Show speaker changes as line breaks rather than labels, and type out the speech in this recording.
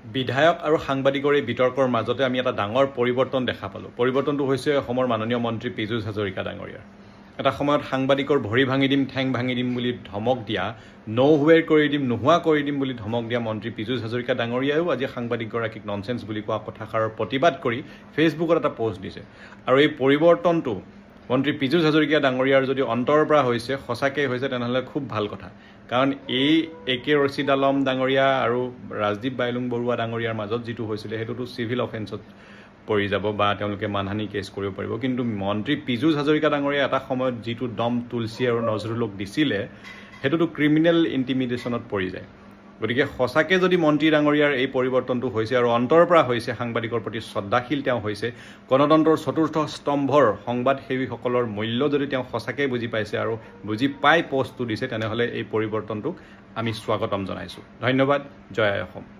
বিধায়ক আৰু সাংবাদিকৰ এই বিতৰ্কৰ মাজতে আমি এটা ডাঙৰ পৰিৱৰ্তন দেখা পালোঁ। পৰিৱৰ্তনটো হৈছে অসমৰ মাননীয় মন্ত্ৰী পীযুষ হাজৰিকা ডাঙৰীয়াৰ। এটা সময়ত সাংবাদিকৰ ভৰি ভাঙি দিম, ঠেং ভাঙি দিম বুলি ধমক দিয়া, নৌহুৱেৰ কৰি দিম, নোহোৱা কৰি দিম বুলি ধমক দিয়া মন্ত্ৰী পীযুষ হাজৰিকা ডাঙৰীয়াও আজি সাংবাদিকগৰাকীক ননচেন্স বুলি কোৱা কথাষাৰৰ প্ৰতিবাদ কৰি ফেচবুকত এটা পোষ্ট দিছে। আৰু এই পৰিৱৰ্তনটো মন্ত্ৰী পীযুষ হাজৰিকা ডাঙৰীয়াৰ যদি অন্তৰৰ পৰা হৈছে, সঁচাকৈ হৈছে, তেনেহ'লে খুব ভাল কথা। কাৰণ এই একে ৰছিদ আলম ডাঙৰীয়া আৰু ৰাজদীপ বাইলুং বৰুৱা ডাঙৰীয়াৰ মাজত যিটো হৈছিলে সেইটোতো চিভিল অফেন্সত পৰি যাব বা তেওঁলোকে মানহানি কেছ কৰিব পাৰিব। কিন্তু মন্ত্ৰী পীযুষ হাজৰিকা ডাঙৰীয়া এটা সময়ত যিটো দম তুলসী আৰু নজৰুলক দিছিলে সেইটোতো ক্ৰিমিনেল ইণ্টিমিডেশ্যনত পৰি যায়। গতিকে সঁচাকৈ যদি মন্ত্ৰী ডাঙৰীয়াৰ এই পৰিৱৰ্তনটো হৈছে আৰু অন্তৰৰ পৰা হৈছে, সাংবাদিকৰ প্ৰতি শ্ৰদ্ধাশীল তেওঁ হৈছে, গণতন্ত্ৰৰ চতুৰ্থ স্তম্ভৰ সংবাদসেৱীসকলৰ মূল্য যদি তেওঁ সঁচাকৈ বুজি পাইছে আৰু বুজি পাই পষ্টটো দিছে, তেনেহ'লে এই পৰিৱৰ্তনটোক আমি স্বাগতম জনাইছোঁ। ধন্যবাদ। জয় আই অসম।